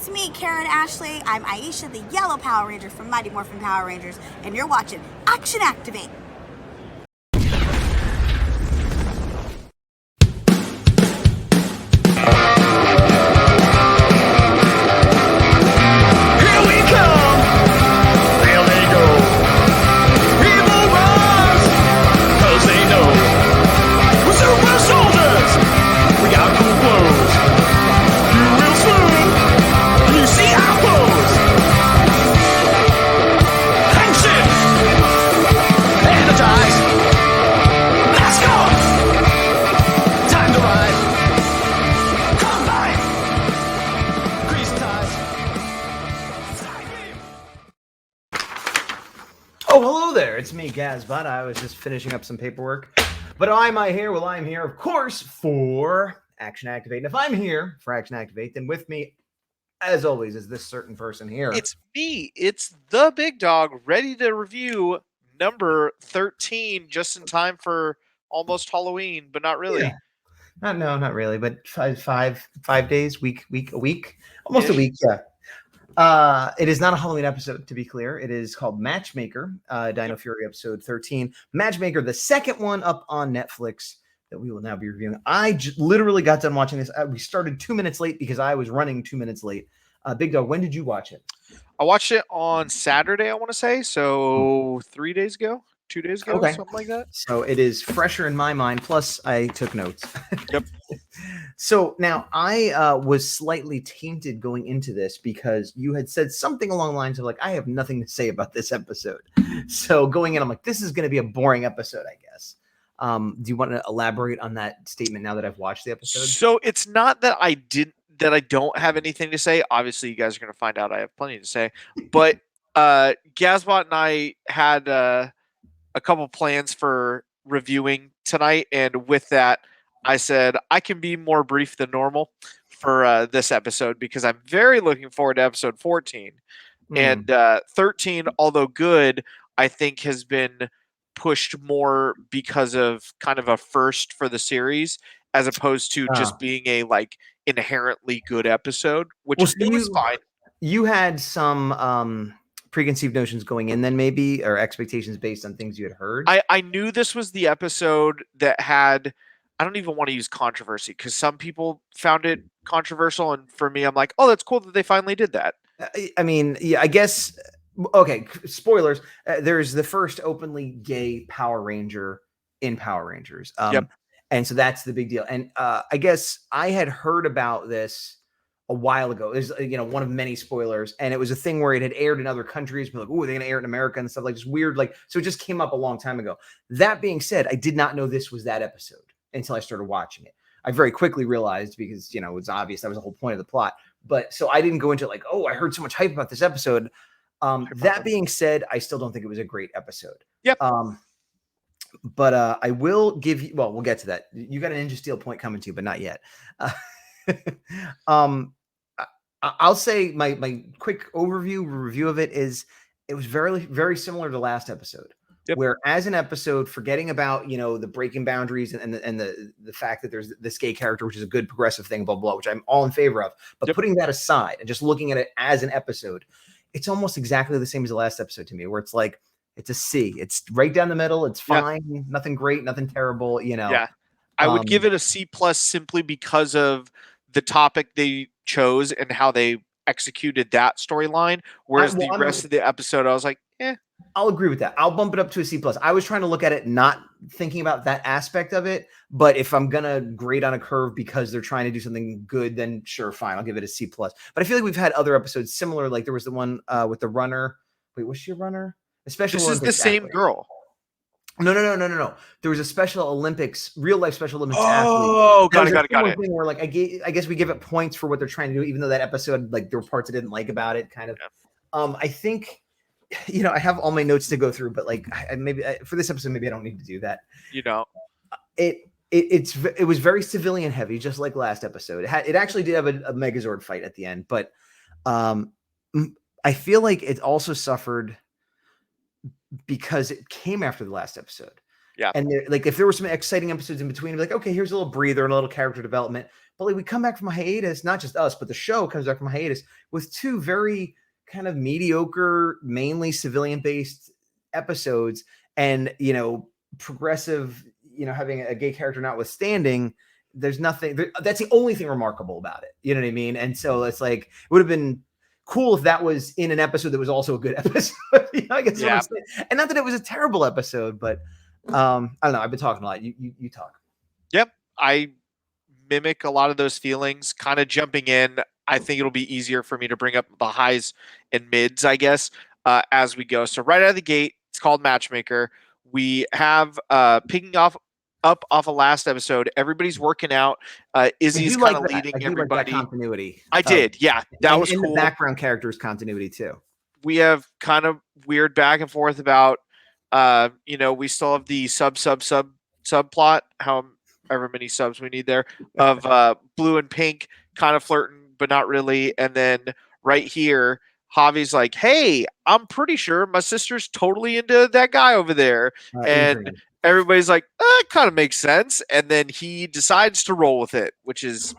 It's me, Karen Ashley. I'm Aisha, the yellow Power Ranger from Mighty Morphin Power Rangers, and you're watching Action Activate. It's me, Gazbot. I was just finishing up some paperwork. But why am I here? Well, I'm here, of course, for Action Activate. And if I'm here for Action Activate, then with me, as always, is this certain person here. It's me. It's the big dog, ready to review number 13, just in time for almost Halloween, but not really. Yeah. No, not really, but five days, a week, almost a week, yeah. It is not a Halloween episode, to be clear. It is called Matchmaker, Dino Fury episode 13. Matchmaker, the second one up on Netflix that we will now be reviewing. I literally got done watching this. We started 2 minutes late because I was running 2 minutes late. Big Dog, when did you watch it? I watched it on Saturday, I want to say. So 3 days ago, 2 days ago, something like that. So it is fresher in my mind. Plus, I took notes. Yep. So now I was slightly tainted going into this because you had said something along the lines of like, I have nothing to say about this episode. So going in, I'm like, this is going to be a boring episode, I guess. Do you want to elaborate on that statement now that I've watched the episode? So it's not that I don't have anything to say. Obviously, you guys are going to find out I have plenty to say. But Gazbot and I had a couple plans for reviewing tonight, and with that, I said I can be more brief than normal for this episode because I'm very looking forward to episode 14. And 13, although good, I think has been pushed more because of kind of a first for the series as opposed to just being a like inherently good episode, which was fine. You had some preconceived notions going in then maybe, or expectations based on things you had heard? I knew this was the episode that had, I don't even want to use controversy because some people found it controversial. And for me, I'm like, oh, that's cool that they finally did that. I mean, yeah, I guess. Okay. Spoilers. There's the first openly gay Power Ranger in Power Rangers. Yep. And so that's the big deal. And I guess I had heard about this a while ago. There's, one of many spoilers. And it was a thing where it had aired in other countries. But like, oh, they're going to air it in America and stuff like this weird. Like, so it just came up a long time ago. That being said, I did not know this was that episode until I started watching it. I very quickly realized because, it was obvious that was the whole point of the plot. But so I didn't go into it like, oh, I heard so much hype about this episode. That being said, I still don't think it was a great episode. Yep. But I will give you, well, we'll get to that. You got a Ninja Steel point coming to you, but not yet. I'll say my quick review of it is it was very, very similar to last episode. Yep. Where as an episode, forgetting about, the breaking boundaries and the fact that there's this gay character, which is a good progressive thing, blah, blah, which I'm all in favor of. But putting that aside and just looking at it as an episode, it's almost exactly the same as the last episode to me, where it's like, it's a C. It's right down the middle. It's fine. Yeah. Nothing great, nothing terrible, Yeah. I would give it a C+ simply because of the topic they chose and how they executed that storyline. Whereas the rest of the episode, I was like, I'll agree with that. I'll bump it up to a C+. I was trying to look at it, not thinking about that aspect of it. But if I'm going to grade on a curve because they're trying to do something good, then sure, fine. I'll give it a C+. But I feel like we've had other episodes similar. Like there was the one with the runner. Wait, was she a runner? This is the same girl. No. There was a Special Olympics, real life Special Olympics athlete. Oh, got it. Thing where like I guess we give it points for what they're trying to do, even though that episode, like there were parts I didn't like about it, kind of. Yeah. I think, I have all my notes to go through, but like maybe for this episode, maybe I don't need to do that. It was very civilian heavy, just like last episode. It actually did have a Megazord fight at the end, but I feel like it also suffered because it came after the last episode. Yeah. And like if there were some exciting episodes in between, like, okay, here's a little breather and a little character development. But like we come back from a hiatus, not just us, but the show comes back from a hiatus with 2 very kind of mediocre, mainly civilian-based episodes, and progressive, having a gay character notwithstanding, there's nothing. That's the only thing remarkable about it. You know what I mean? And so it's like it would have been cool if that was in an episode that was also a good episode. I guess what I'm saying. And not that it was a terrible episode, but I don't know. I've been talking a lot. You talk. Yep, I mimic a lot of those feelings. Kind of jumping in, I think it'll be easier for me to bring up the highs and mids, I guess, as we go. So right out of the gate, it's called Matchmaker. We have picking up off a last episode. Everybody's working out. Izzy's kind of leading everybody. Like that continuity. I did, yeah. That was cool. The background characters continuity too. We have kind of weird back and forth about, we still have the subplot, however many subs we need there, of blue and pink kind of flirting, but not really. And then right here, Javi's like, hey, I'm pretty sure my sister's totally into that guy over there. And Adrian. Everybody's like, it kind of makes sense. And then he decides to roll with it, which is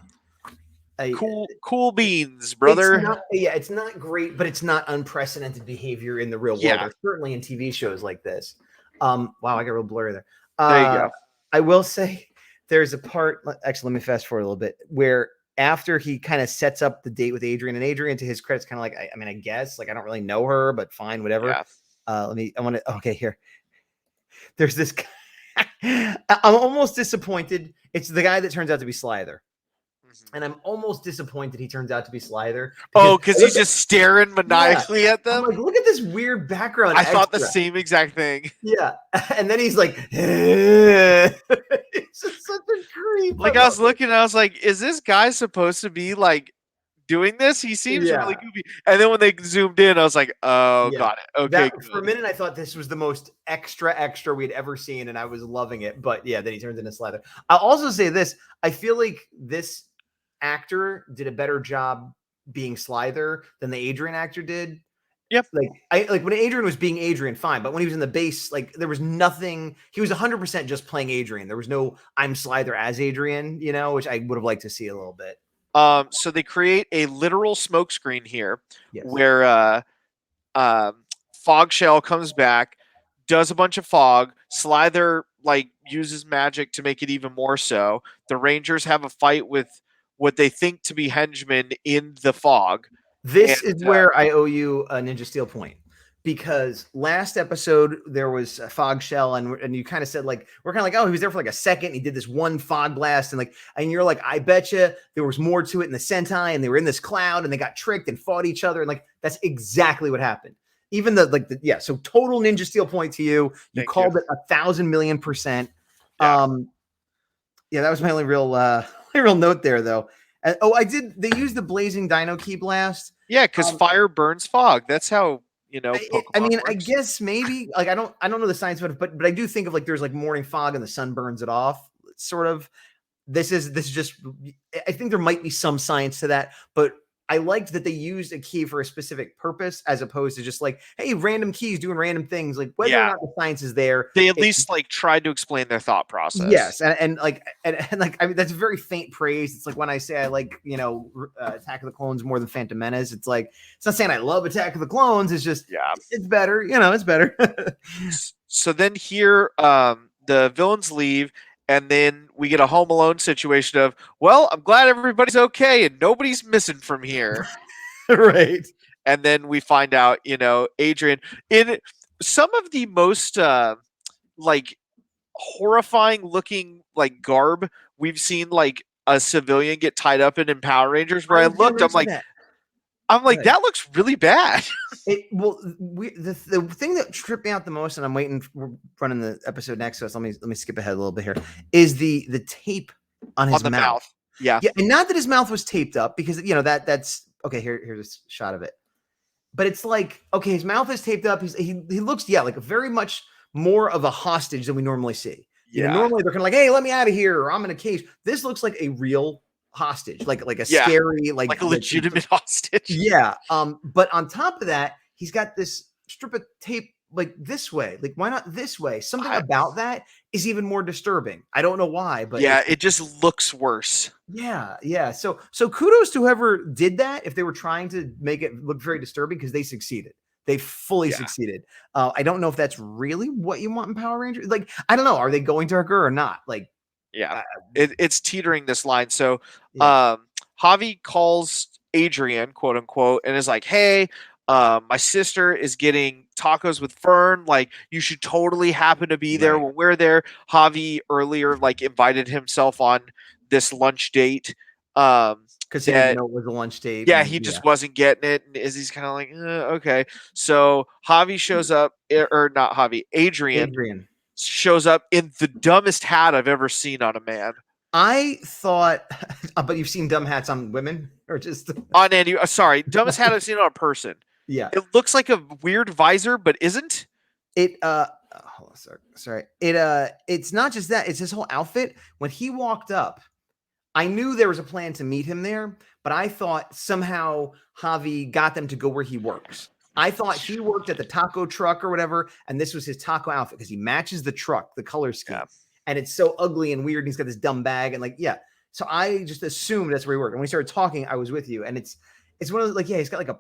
cool beans, brother. It's not great, but it's not unprecedented behavior in the real world, or certainly in TV shows like this. Wow, I got real blurry there. There you go. I will say there's a part, actually, let me fast forward a little bit, where after he kind of sets up the date with Adrian, and Adrian, to his credit, is kind of like, I guess, like, I don't really know her, but fine, whatever. Yeah. Okay, here. There's this guy. I'm almost disappointed. It's the guy that turns out to be Slither. And I'm almost disappointed he turns out to be Slither. Because he's just staring maniacally at them. I'm like, look at this weird background. I thought the same exact thing. Yeah. And then he's like, it's just such a creep. Like, I was looking and I was like, is this guy supposed to be like doing this? He seems really goofy. And then when they zoomed in, I was like, oh, got it. Okay. For a minute, I thought this was the most extra we'd ever seen, and I was loving it. But yeah, then he turns into Slither. I'll also say this. I feel like this actor did a better job being Slither than the Adrian actor did. Yep. Like when Adrian was being Adrian, fine, but when he was in the base, like there was nothing. He was 100% just playing Adrian. There was no I'm Slither as Adrian, which I would have liked to see a little bit. So they create a literal smoke screen here, where Fog Shell comes back, does a bunch of fog. Slither uses magic to make it even more so. The Rangers have a fight with what they think to be henchmen in the fog. This is where I owe you a Ninja Steel point, because last episode there was a Fog Shell, and you kind of said, like, we're kind of like, oh, he was there for like a second. He did this one fog blast, and you're like, I bet you there was more to it in the Sentai, and they were in this cloud, and they got tricked and fought each other, and like that's exactly what happened. Even so total Ninja Steel point to you. You called it 1,000,000,000%. Yeah, that was my only real note there, though. They used the blazing Dino key blast. Yeah, because fire burns fog. That's how Pokemon works. I guess maybe I don't know the science of it, but I do think of there's morning fog and the sun burns it off. Sort of. This is just. I think there might be some science to that, but I liked that they used a key for a specific purpose, as opposed to just hey, random keys doing random things. Like whether or not the science is there, they at least tried to explain their thought process. Yes, and I mean that's very faint praise. It's like when I say I like Attack of the Clones more than Phantom Menace. It's not saying I love Attack of the Clones. It's just it's better. It's better. So then here, the villains leave. And then we get a Home Alone situation of, well, I'm glad everybody's okay and nobody's missing from here. Right. And then we find out, Adrian, in some of the most horrifying looking garb we've seen a civilian get tied up in Power Rangers, where I looked, I'm like, that looks really bad. The thing that tripped me out the most, and I'm waiting, we're running the episode next to us. Let me skip ahead a little bit here. Is the tape on his mouth? Yeah, and not that his mouth was taped up, because that's okay. Here's a shot of it, but it's okay, his mouth is taped up. He looks very much more of a hostage than we normally see. Normally they're kind of hey, let me out of here, or I'm in a cage. This looks like a real hostage, like a scary, like a legitimate hostage. Yeah. But on top of that, he's got this strip of tape like this way? Like, why not this way? Something I- about that is even more disturbing. I don't know why, but yeah, it just looks worse. yeah. So kudos to whoever did that. If they were trying to make it look very disturbing, because they succeeded. They fully succeeded. I don't know if that's really what you want in Power Rangers. Like, I don't know. Are they going to her or not? Like, Yeah, it's teetering this line. So, yeah. Javi calls Adrian, quote unquote, and is like, "Hey, my sister is getting tacos with Fern. Like, you should totally happen to be there Right. when we're there." Javi earlier like invited himself on this lunch date. Because he didn't That know it was a lunch date. yeah, And he just wasn't getting it, and Izzy's kind of like, okay. So Javi shows up, or not Javi, Adrian Adrian. shows up in the dumbest hat I've ever seen on a man. I thought, but you've seen dumb hats on women, or just On Andy, sorry, dumbest hat I've seen on a person. yeah. It looks like a weird visor, but isn't. It hold on, sorry. It's not just that, it's his whole outfit. When he walked up, I knew there was a plan to meet him there, but I thought somehow Javi got them to go where he works. I thought he worked at the taco truck or whatever, and this was his taco outfit because he matches the truck, the color scheme. Yeah. And it's so ugly and weird. And he's got this dumb bag and like, yeah. So I just assumed that's where he worked. And when we started talking, I was with you. And it's one of those, like, yeah, he's got like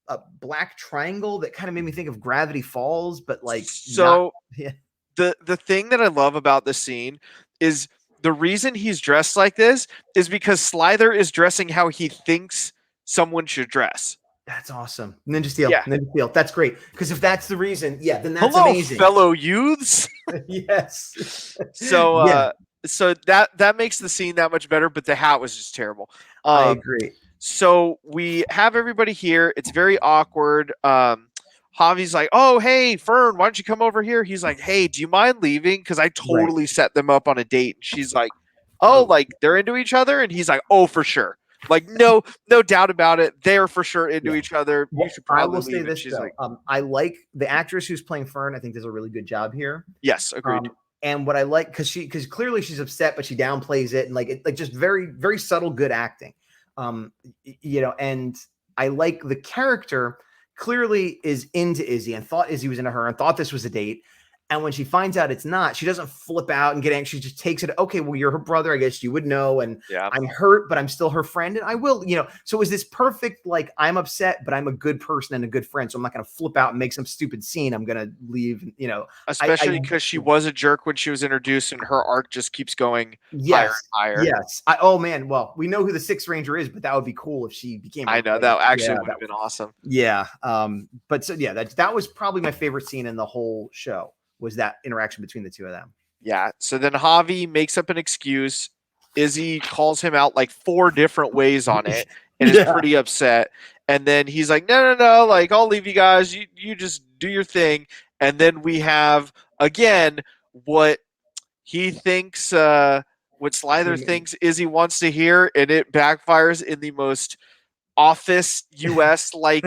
a black triangle that kind of made me think of Gravity Falls, but like, So yeah. The thing that I love about this scene is the reason he's dressed like this is because Slither is dressing how he thinks someone should dress. That's awesome. Ninja Steel. Yeah. Ninja Steel. That's great. Because if that's the reason, yeah, then that's Hello, amazing. fellow youths. Yes. So yeah, so that makes the scene that much better, but the hat was just terrible. I agree. So we have everybody here. It's very awkward. Javi's like, "Oh, hey, Fern, why don't you come over here?" He's like, "Hey, do you mind leaving? Because I totally set them up on a date." And she's like, "Oh, like they're into each other?" And he's like, "Oh, for sure. Like, no doubt about it. They're for sure into each other. You should probably I will leave." say And this she's though. like, I like the actress who's playing Fern. I think does a really good job here. "Yes, agreed." And what I like, because clearly she's upset, but she downplays it, and like just very, very subtle, good acting. And I like the character clearly is into Izzy and thought Izzy was into her and thought this was a date. And when she finds out it's not, she doesn't flip out and get anxious. She just takes it. Okay, well, you're her brother. I guess you would know. And Yeah. I'm hurt, but I'm still her friend. And I will, So it was this perfect, like, I'm upset, but I'm a good person and a good friend. So I'm not going to flip out and make some stupid scene. I'm going to leave, Especially because she was a jerk when she was introduced, and her arc just keeps going higher and higher. Yes. Oh, man. Well, we know who the Sixth Ranger is, but that would be cool if she became. I know that actually would have been awesome. Yeah. But so, yeah, that was probably my favorite scene in the whole show. Was that interaction between the two of them. Yeah. So then Javi makes up an excuse. Izzy calls him out like 4 different ways on it and is pretty upset. And then he's like, no, like, I'll leave you guys. You just do your thing. And then we have, again, what he thinks, what Slither thinks Izzy wants to hear, and it backfires in the most Office US like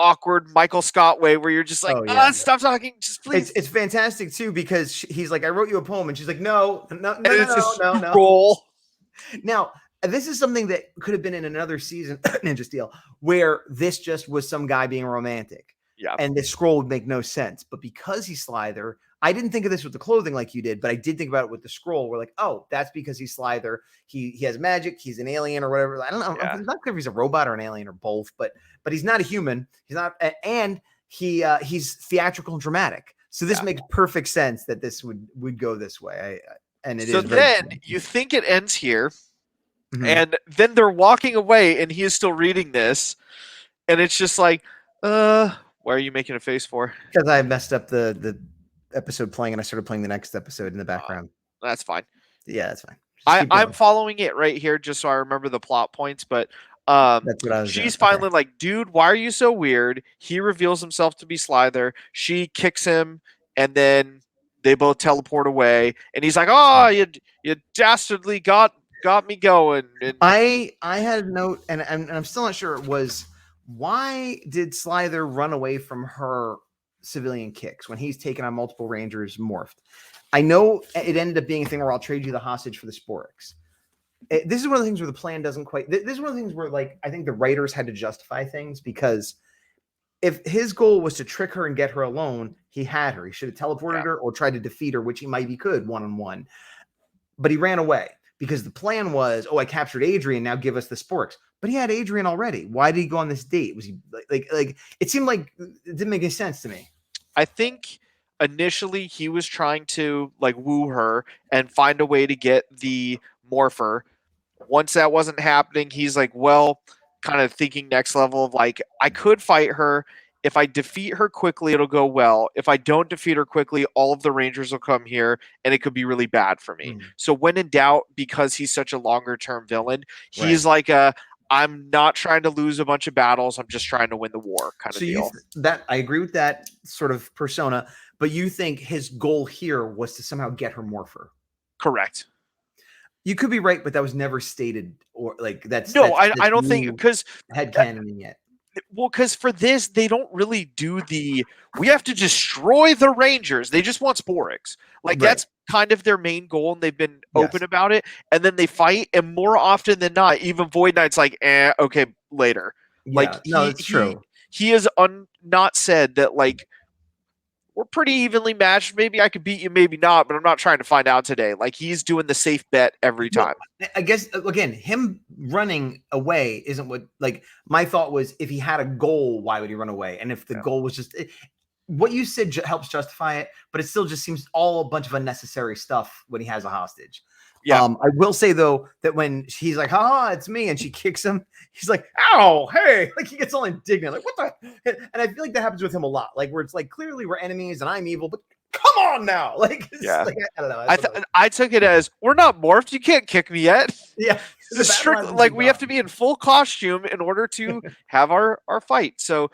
awkward Michael Scott way, where you're just like, stop talking, just please. It's fantastic too, because he's like, I wrote you a poem, and she's like, no. Roll. Now, this is something that could have been in another season, Ninja Steel, where this just was some guy being romantic. Yeah. And this scroll would make no sense. But because he's Slither, I didn't think of this with the clothing like you did, but I did think about it with the scroll. We're like, oh, that's because he's Slither. He has magic. He's an alien or whatever. I don't know. Yeah. It's not clear if he's a robot or an alien or both, but he's not a human. He's not, and he's theatrical and dramatic. So this makes perfect sense that this would go this way. So then you think it ends here, and then they're walking away, and he is still reading this, and it's just like, why are you making a face for? Because I messed up the episode playing, and I started playing the next episode in the background. That's fine. Yeah, that's fine. I'm following it right here just so I remember the plot points, but that's what I was she's finally like, dude, why are you so weird? He reveals himself to be Slither. She kicks him, and then they both teleport away, and he's like, oh, you dastardly got me going. And I had a note, and I'm still not sure, it was, why did Slither run away from her civilian kicks when he's taken on multiple Rangers morphed? I know it ended up being a thing where I'll trade you the hostage for the Sporix. This is one of the things where the plan doesn't quite. This is one of the things where, like, I think the writers had to justify things, because if his goal was to trick her and get her alone, he had her. He should have teleported her or tried to defeat her, which he maybe could one-on-one. But he ran away because the plan was, I captured Adrian, now give us the sporks. But he had Adrian already. Why did he go on this date? Was he like it seemed like it didn't make any sense to me. I think initially he was trying to like woo her and find a way to get the morpher. Once that wasn't happening, he's like, well, kind of thinking next level of like, I could fight her. If I defeat her quickly, it'll go well. If I don't defeat her quickly, all of the Rangers will come here and it could be really bad for me. So when in doubt, because he's such a longer term villain, he's like I'm not trying to lose a bunch of battles. I'm just trying to win the war kind of deal. That I agree with that sort of persona, but you think his goal here was to somehow get her morpher? Correct. You could be right, but that was never stated, or like that's I don't think because headcanoning yet. Well, because for this, they don't really do we have to destroy the Rangers. They just want Sporix. Like, that's kind of their main goal, and they've been open about it. And then they fight, and more often than not, even Void Knight's like, okay, later. Yeah, like, it's true. He has not said that, like, we're pretty evenly matched. Maybe I could beat you, maybe not, but I'm not trying to find out today. Like, he's doing the safe bet every time. I guess, again, him running away isn't what, like, my thought was, if he had a goal, why would he run away? And if the goal was just, what you said helps justify it, but it still just seems all a bunch of unnecessary stuff when he has a hostage. Yeah. I will say, though, that when he's like, it's me, and she kicks him, he's like, ow, hey, like he gets all indignant, like, what the? And I feel like that happens with him a lot, like where it's like, clearly we're enemies and I'm evil, but come on now. Like, like I don't know. I took it as, we're not morphed. You can't kick me yet. Yeah. Strict, like, we have to be in full costume in order to have our fight. So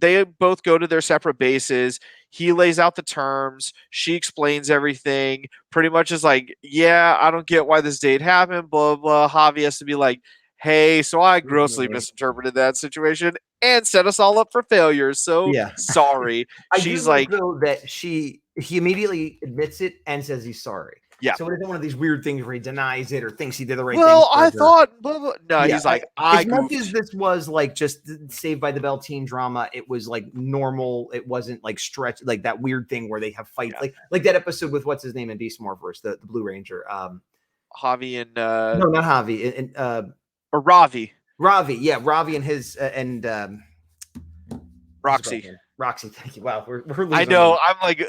they both go to their separate bases. He lays out the terms. She explains everything. Pretty much is like, I don't get why this date happened, blah, blah. Javi has to be like, hey, so I grossly misinterpreted that situation and set us all up for failure. So sorry. She's like, that he immediately admits it and says he's sorry. Yeah. So it isn't one of these weird things where he denies it or thinks he did the right thing. Well, I thought, blah, blah. No, he's like, as much as this was like just Saved by the Bell teen drama, it was like normal. It wasn't like stretch, like that weird thing where they have fights, like that episode with what's his name in Beast Morphers, the Blue Ranger, Javi and no, not Javi, and or Ravi. Ravi and his and Roxy. Roxy, thank you. Wow, we're losing. I know. I'm like,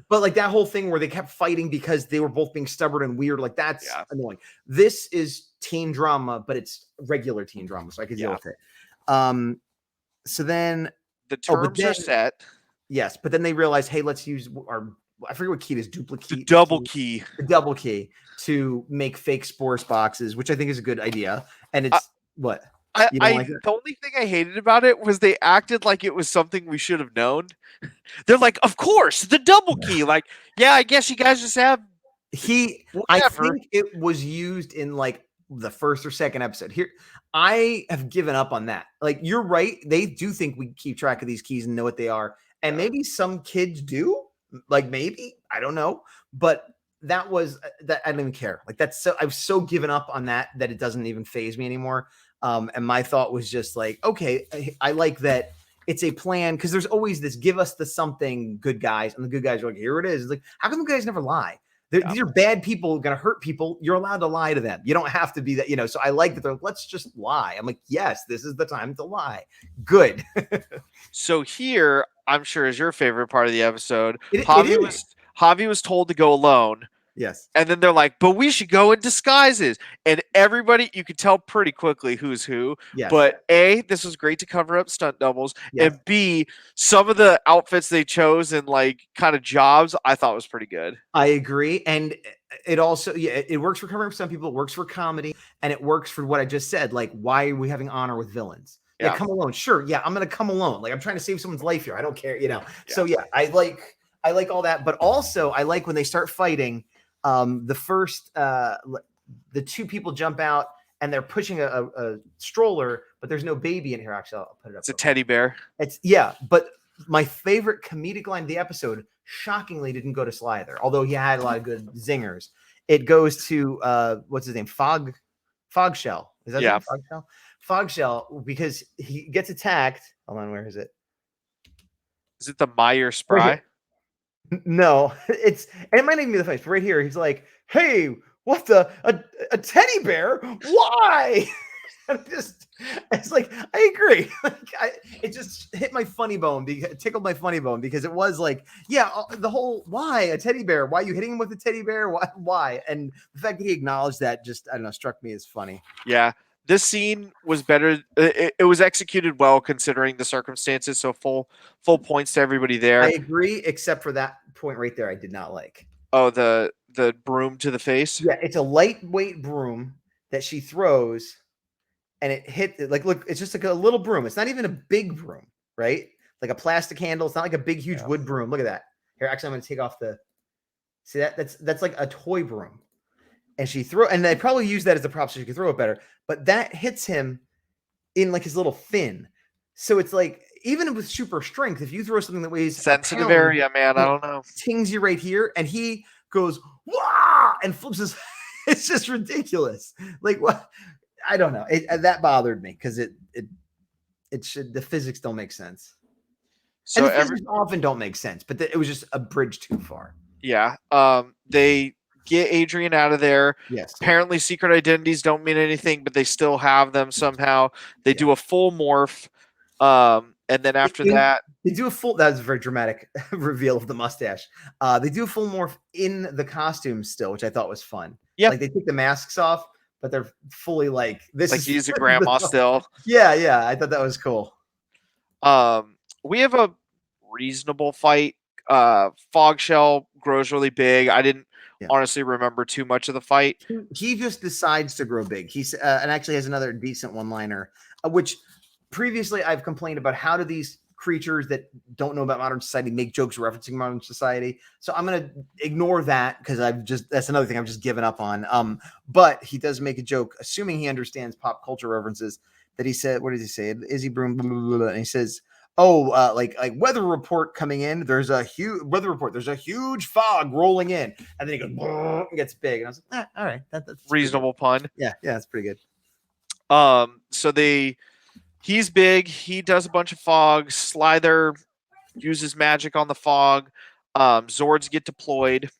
but like that whole thing where they kept fighting because they were both being stubborn and weird, like that's annoying. This is teen drama, but it's regular teen drama, so I could deal with it. So then the terms are set. Yes, but then they realize, hey, let's use I forget what key it is, duplicate. The double key. The double key to make fake Spores boxes, which I think is a good idea. And it's what? The only thing I hated about it was they acted like it was something we should have known. They're like, of course, the double key. Like, I guess you guys just have. I think it was used in like the first or second episode. Here, I have given up on that. Like, you're right. They do think we keep track of these keys and know what they are. And maybe some kids do. Like, maybe. I don't know. But that was that. I don't even care. Like, I've so given up on that it doesn't even faze me anymore. And my thought was just like, okay, I like that it's a plan, because there's always this give us the something good guys, and the good guys are like, here it is. It's like, how come the guys never lie? These are bad people going to hurt people. You're allowed to lie to them. You don't have to be that, so I like that they're, let's just lie. I'm like, yes, this is the time to lie. Good. So here, I'm sure is your favorite part of the episode. Javi was told to go alone. Yes. And then they're like, but we should go in disguises. And everybody, you could tell pretty quickly who's who. Yes. But A, this was great to cover up stunt doubles. Yes. And B, some of the outfits they chose and like kind of jobs, I thought was pretty good. I agree. And it also, it works for covering up some people. It works for comedy. And it works for what I just said. Like, why are we having honor with villains? Yeah, come alone. Sure. Yeah, I'm going to come alone. Like, I'm trying to save someone's life here. I don't care, So I like all that. But also I like when they start fighting. The two people jump out and they're pushing a stroller, but there's no baby in here. Actually, I'll put it up. It's a teddy bear. But my favorite comedic line of the episode, shockingly, didn't go to Slither, although he had a lot of good zingers. It goes to what's his name? Fogshell. Is that Fogshell? Fogshell, because he gets attacked. Hold on, where is it? Is it the Meyer Right Spry? here. No, and it might not even be the face, but right here, he's like, "Hey, what a teddy bear? Why?" It's like, I agree. It just hit my funny bone, it tickled my funny bone, because it was like, yeah, the whole, why a teddy bear? Why are you hitting him with a teddy bear? Why? And the fact that he acknowledged that just, I don't know, struck me as funny. Yeah. This scene was better. It was executed well considering the circumstances. So full points to everybody there. I agree, except for that point right there, I did not like. Oh, the broom to the face. Yeah, it's a lightweight broom that she throws, and it hit, like, look, it's just like a little broom. It's not even a big broom, right? Like a plastic handle. It's not like a big, huge wood broom. Look at that. Here, actually, I'm going to take off the. See that? That's like a toy broom, and and they probably use that as a prop so she can throw it better. But that hits him in like his little fin. So it's like, even with super strength, if you throw something that weighs sensitive area, man, I don't know, tings you right here, and he goes wah and flips his. It's just ridiculous. Like, what? I don't know. That bothered me, because it should, the physics don't make sense. So and the physics often don't make sense, but it was just a bridge too far. Yeah. They get Adrian out of there. Yes. Apparently secret identities don't mean anything, but they still have them somehow. They do a full morph. And then after that, they do a full, that was a very dramatic reveal of the mustache. They do a full morph in the costumes still, which I thought was fun. Yeah. Like, they take the masks off, but they're fully like, this like, he's a grandma still. Yeah. I thought that was cool. We have a reasonable fight. Fogshell grows really big. I didn't honestly remember too much of the fight. He just decides to grow big. He's and actually has another decent one-liner, which previously I've complained about. How do these creatures that don't know about modern society make jokes referencing modern society? So I'm going to ignore that, because that's another thing I've just given up on. But he does make a joke, assuming he understands pop culture references, that he said, what does he say? Izzy Broom, blah, blah, blah, and he says, like weather report coming in. There's a huge weather report. There's a huge fog rolling in, and then he goes and gets big. And I was like, all right, that's reasonable pun. Yeah, that's pretty good. So he's big. He does a bunch of fog. Slither uses magic on the fog. Zords get deployed.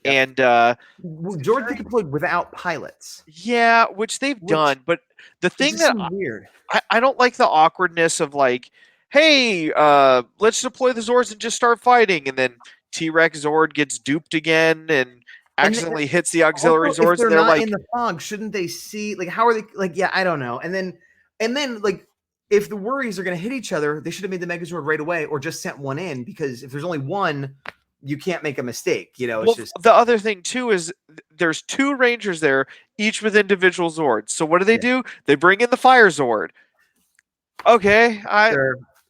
Yep. And Zords get deployed without pilots. Yeah, which they've done. But the thing that weird. I don't like the awkwardness of, like, hey, let's deploy the Zords and just start fighting, and then T-Rex Zord gets duped again and accidentally hits the auxiliary Zords. If they're not like in the fog, shouldn't they see, like, how are they, like, yeah, I don't know. And then like, if the worries are going to hit each other, they should have made the Megazord right away, or just sent one in, because if there's only one, you can't make a mistake, you know. It's just the other thing too is there's two Rangers there, each with individual Zords. So what do? They bring in the Fire Zord. Okay,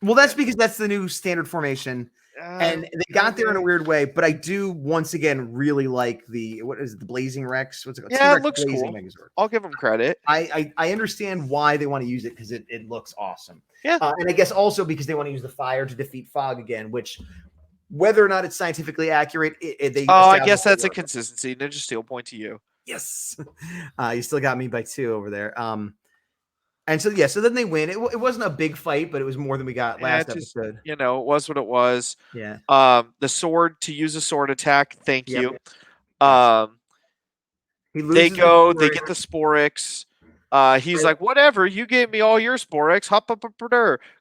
well, that's because that's the new standard formation, and they got there in a weird way. But I do once again really like the Blazing Rex? What's it called? Yeah, it looks cool. Megazord. I'll give them credit. I understand why they want to use it, because it looks awesome. Yeah, and I guess also because they want to use the fire to defeat fog again, which, whether or not it's scientifically accurate, I guess that's a consistency. Ninja Steel, point to you. Yes, you still got me by 2 over there. And so so then they win. It wasn't a big fight, but it was more than we got last episode. You know, it was what it was. Yeah. The sword, to use a sword attack. Thank you. They get the Sporix. He's like, whatever, you gave me all your Sporix. Hop up,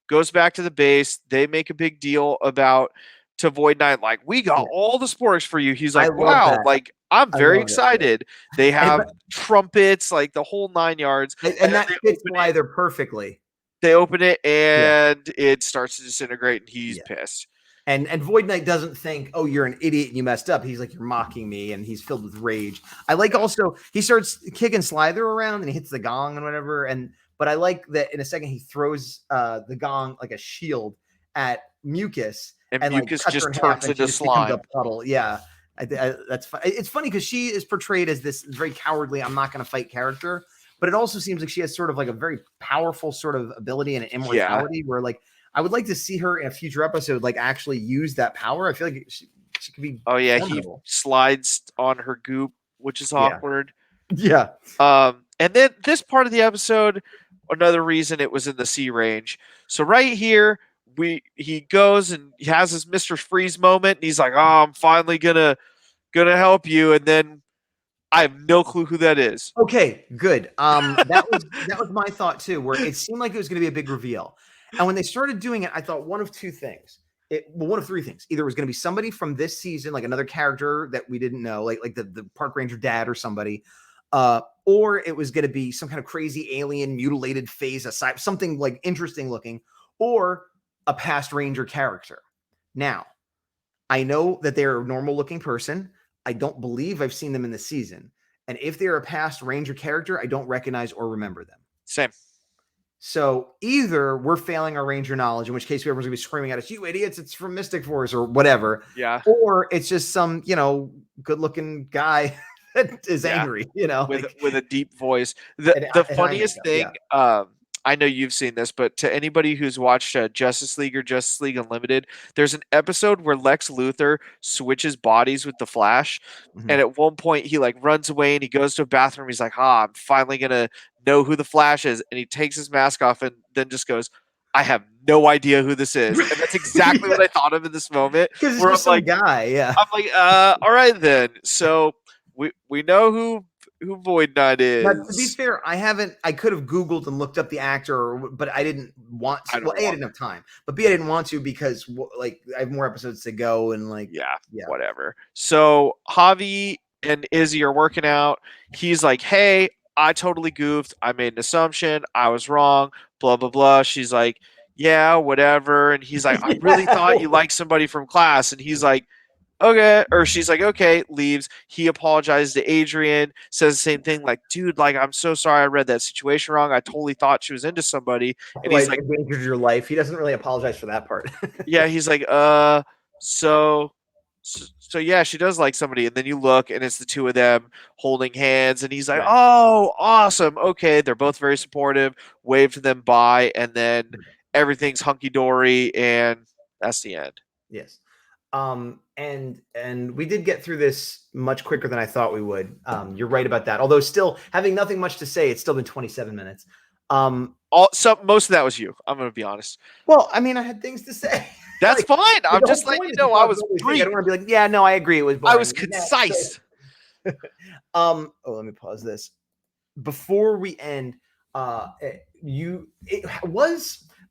goes back to the base. They make a big deal about to Void Knight, like, we got all the Sporix for you. He's like, wow, like, I'm very excited. They have trumpets, like the whole 9 yards. And that fits Slither perfectly. They open it, and it starts to disintegrate, and he's pissed. And Void Knight doesn't think, oh, you're an idiot and you messed up. He's like, you're mocking me, and he's filled with rage. I like also, he starts kicking Slither around, and he hits the gong and whatever. But I like that in a second he throws the gong like a shield at Mucus. And Mucus just turns into slime. A puddle. Yeah. That's fun. It's funny because she is portrayed as this very cowardly, I'm not going to fight character, but it also seems like she has sort of like a very powerful sort of ability and an immortality where, like, I would like to see her in a future episode, like, actually use that power. I feel like she could be. Oh yeah, formidable. He slides on her goop, which is awkward. Yeah. And then this part of the episode, another reason it was in the C range. So right here, he goes and he has his Mr. Freeze moment, and he's like, "Oh, I'm finally gonna help you," and then I have no clue who that is. Okay, good. That was my thought too, where it seemed like it was going to be a big reveal, and when they started doing it, I thought one of two things. One of three things. Either it was going to be somebody from this season, like another character that we didn't know, like the park ranger dad or somebody, or it was going to be some kind of crazy alien mutilated phase aside, something like interesting looking, or a past ranger character. Now, I know that they're a normal looking person. I don't believe I've seen them in the season. And if they're a past ranger character, I don't recognize or remember them. Same. So either we're failing our ranger knowledge, in which case everyone's gonna be screaming at us, "You idiots, it's from Mystic Force," or whatever. Yeah. Or it's just some, good-looking guy that is angry, with a deep voice. The funniest thing, I know you've seen this, but to anybody who's watched Justice League or Justice League Unlimited, there's an episode where Lex Luthor switches bodies with the Flash, and at one point he like runs away and he goes to a bathroom. He's like, I'm finally gonna know who the Flash is, and he takes his mask off and then just goes, I have no idea who this is. And that's exactly what I thought of in this moment. Because it's just some guy, yeah. I'm like, all right then. So we know who Void Knight is. But to be fair, I could have Googled and looked up the actor, but I didn't want to. Well, A, I didn't have time, but B, I didn't want to because like I have more episodes to go and like whatever. So Javi and Izzy are working out. He's like, hey, I totally goofed. I made an assumption. I was wrong. Blah blah blah. She's like, yeah, whatever. And he's like, I really thought you liked somebody from class. And he's like, okay, or she's like, okay, leaves. He apologizes to Adrian, says the same thing, like, dude, like, I'm so sorry I read that situation wrong. I totally thought she was into somebody. And he's like, endangered your life. He doesn't really apologize for that part. Yeah, he's like, so yeah, she does like somebody. And then you look and it's the two of them holding hands, and he's like, oh, awesome. Okay, they're both very supportive, wave to them bye, and then everything's hunky-dory, and that's the end. Yes. And we did get through this much quicker than I thought we would. You're right about that. Although still having nothing much to say, it's still been 27 minutes. Most of that was you. I'm going to be honest. Well, I mean, I had things to say. That's fine. I'm just letting you know I was brief. I don't want to be like, yeah, no, I agree. It was boring. I was concise. Let me pause this. Before we end,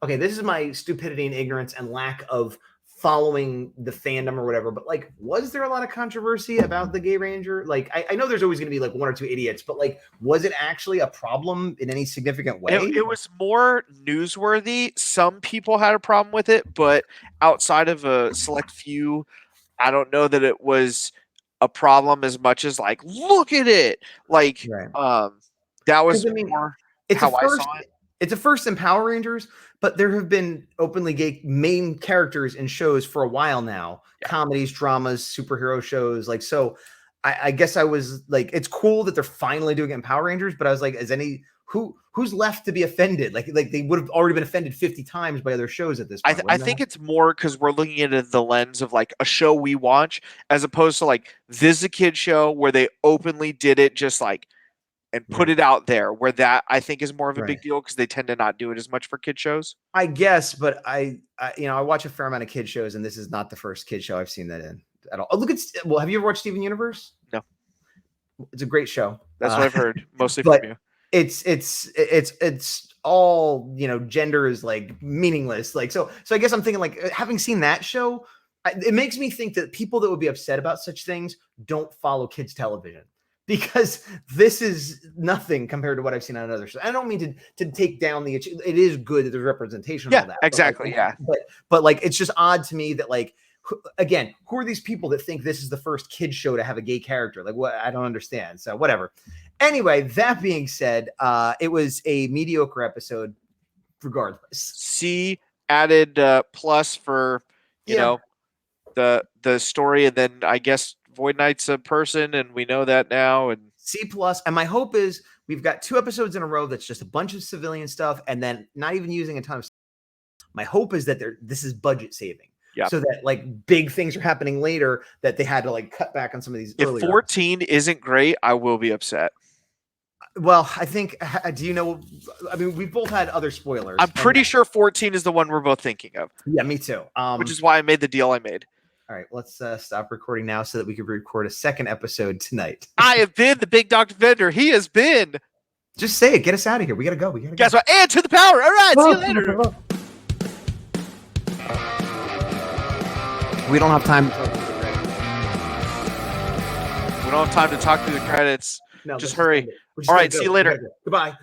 this is my stupidity and ignorance and lack of following the fandom or whatever, but like, was there a lot of controversy about the Gay Ranger? Like, I know there's always going to be like one or two idiots, but like, was it actually a problem in any significant way? It was more newsworthy. Some people had a problem with it, but outside of a select few, I don't know that it was a problem as much as like, look at it. Like, that was more how I saw it. It's a first in Power Rangers, but there have been openly gay main characters in shows for a while now. Yeah. Comedies, dramas, superhero shows. Like, so I guess I was like, it's cool that they're finally doing it in Power Rangers, but I was like, who's left to be offended? Like they would have already been offended 50 times by other shows at this point. I think it's more because we're looking at it in the lens of like a show we watch, as opposed to like this is a kid show where they openly did it just like and put it out there, where that I think is more of a big deal because they tend to not do it as much for kid shows. I guess, but I watch a fair amount of kid shows, and this is not the first kid show I've seen that in at all. Oh, have you ever watched Steven Universe? No. It's a great show. That's what I've heard mostly from you. It's all, gender is like meaningless. Like, so I guess I'm thinking like having seen that show, it makes me think that people that would be upset about such things don't follow kids television. Because this is nothing compared to what I've seen on other shows. I don't mean to take down it is good that there's representation of all that. Exactly. But like, it's just odd to me that like, again, who are these people that think this is the first kid show to have a gay character? Like, what? I don't understand. So whatever. Anyway, that being said, it was a mediocre episode regardless. C added plus for, you know, the story. And then I guess Void Knight's a person, and we know that now. And C+, and my hope is we've got 2 episodes in a row that's just a bunch of civilian stuff, and then not even using a ton of. My hope is that this is budget saving, so that like big things are happening later that they had to like cut back on some of these. If 14 isn't great, I will be upset. Well, I think. Do you know? I mean, we've both had other spoilers. I'm pretty sure 14 is the one we're both thinking of. Yeah, me too. Which is why I made the deal I made. All right, let's stop recording now so that we can record a second episode tonight. I have been the big Dawg Defender. He has been. Just say it. Get us out of here. We gotta go. Guess what? And to the power. All right. See you later. We don't have time. We don't have time to talk through the credits. No, just hurry. All right. See you later. Goodbye.